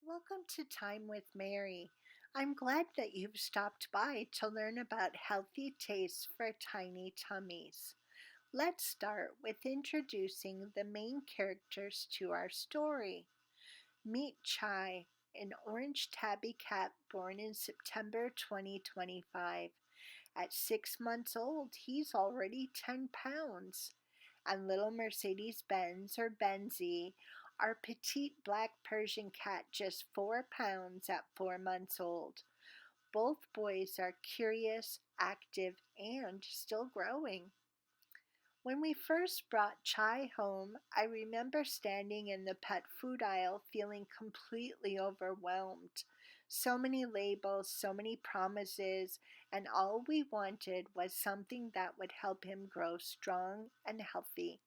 Welcome to Time with Mary. I'm glad that you've stopped by to learn about healthy tastes for tiny tummies. Let's start with introducing the main characters to our story. Meet Chai, an orange tabby cat born in September 2025. At 6 months old, he's already 10 pounds. And little Mercedes Benz, or Benzie, our petite black Persian cat, just 4 pounds at 4 months old. Both boys are curious, active, and still growing. When we first brought Chai home, I remember standing in the pet food aisle feeling completely overwhelmed. So many labels, so many promises, and all we wanted was something that would help him grow strong and healthy.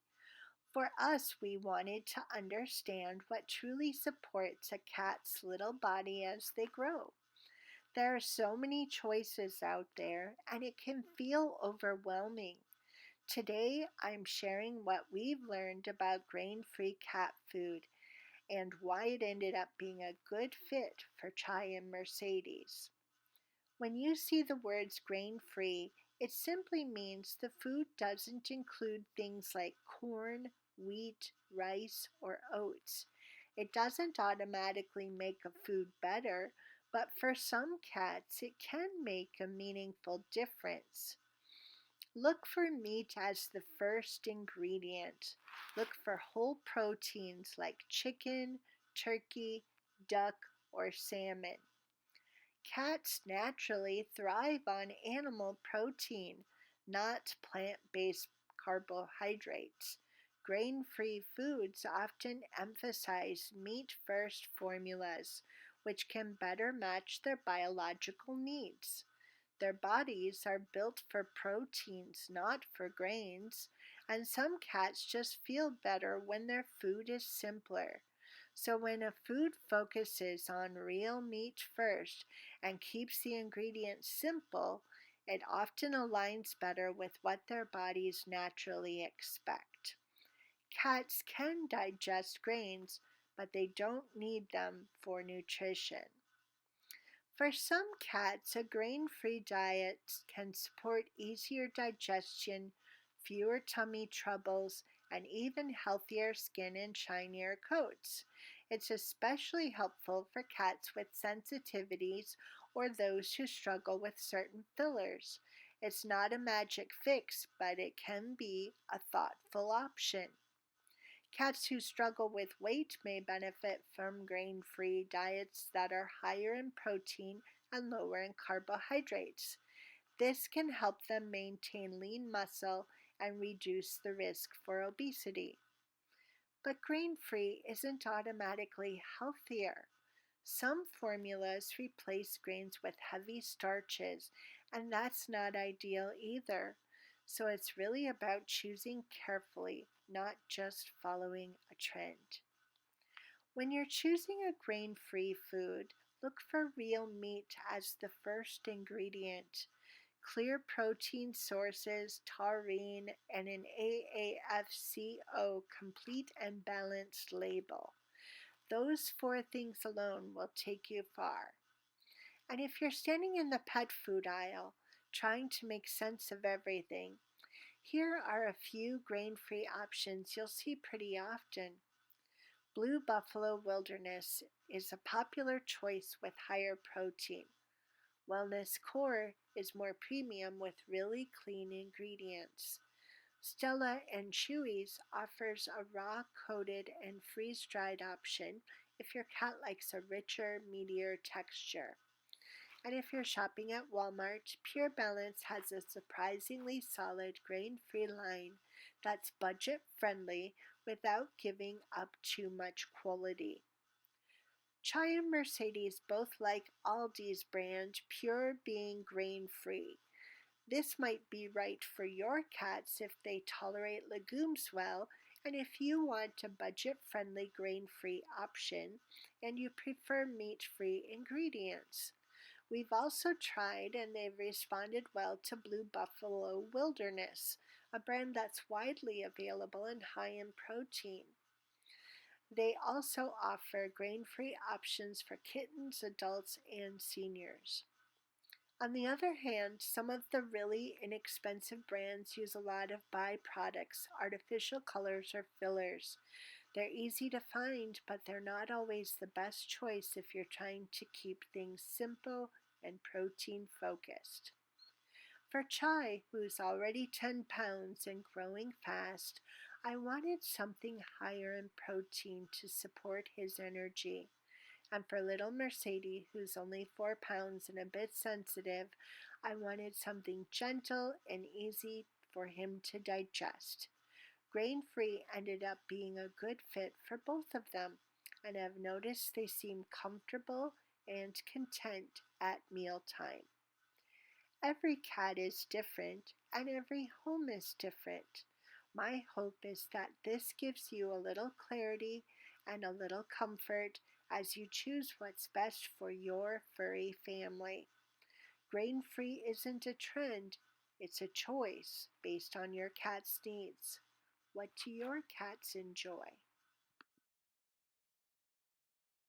For us, we wanted to understand what truly supports a cat's little body as they grow. There are so many choices out there, and it can feel overwhelming. Today, I'm sharing what we've learned about grain free cat food and why it ended up being a good fit for Chai and Mercedes. When you see the words grain free, it simply means the food doesn't include things like corn, wheat, rice, or oats. It doesn't automatically make a food better, but for some cats, it can make a meaningful difference. Look for meat as the first ingredient. Look for whole proteins like chicken, turkey, duck, or salmon. Cats naturally thrive on animal protein, not plant based carbohydrates. Grain free foods often emphasize meat first formulas, which can better match their biological needs. Their bodies are built for proteins, not for grains, and some cats just feel better when their food is simpler. So, when a food focuses on real meat first and keeps the ingredients simple, it often aligns better with what their bodies naturally expect. Cats can digest grains, but they don't need them for nutrition. For some cats, a grain free diet can support easier digestion, fewer tummy troubles, and even healthier skin and shinier coats. It's especially helpful for cats with sensitivities or those who struggle with certain fillers. It's not a magic fix, but it can be a thoughtful option. Cats who struggle with weight may benefit from grain free diets that are higher in protein and lower in carbohydrates. This can help them maintain lean muscle and reduce the risk for obesity. But grain free isn't automatically healthier. Some formulas replace grains with heavy starches, and that's not ideal either. So it's really about choosing carefully, not just following a trend. When you're choosing a grain free food, look for real meat as the first ingredient. Clear protein sources, taurine, and an AAFCO complete and balanced label. Those four things alone will take you far. And if you're standing in the pet food aisle, trying to make sense of everything, here are a few grain free options you'll see pretty often. Blue Buffalo Wilderness is a popular choice with higher protein. Wellness Core is more premium with really clean ingredients. Stella and Chewy's offers a raw coated and freeze dried option if your cat likes a richer, meatier texture. And if you're shopping at Walmart, Pure Balance has a surprisingly solid grain-free line that's budget-friendly without giving up too much quality. Chai and Mercedes both like Aldi's brand, Pure being grain-free. This might be right for your cats if they tolerate legumes well, and if you want a budget-friendly grain-free option and you prefer meat-free ingredients. We've also tried and they've responded well to Blue Buffalo Wilderness, a brand that's widely available and high in protein. They also offer grain-free options for kittens, adults, and seniors. On the other hand, some of the really inexpensive brands use a lot of byproducts, artificial colors, or fillers. They're easy to find, but they're not always the best choice if you're trying to keep things simple and protein focused. For Chai, who's already 10 pounds and growing fast, I wanted something higher in protein to support his energy. And for little Mercedes, who's only 4 pounds and a bit sensitive, I wanted something gentle and easy for him to digest. Grain free ended up being a good fit for both of them, and I've noticed they seem comfortable and content at mealtime. Every cat is different, and every home is different. My hope is that this gives you a little clarity and a little comfort as you choose what's best for your furry family. Grain free isn't a trend, it's a choice based on your cat's needs. What do your cats enjoy?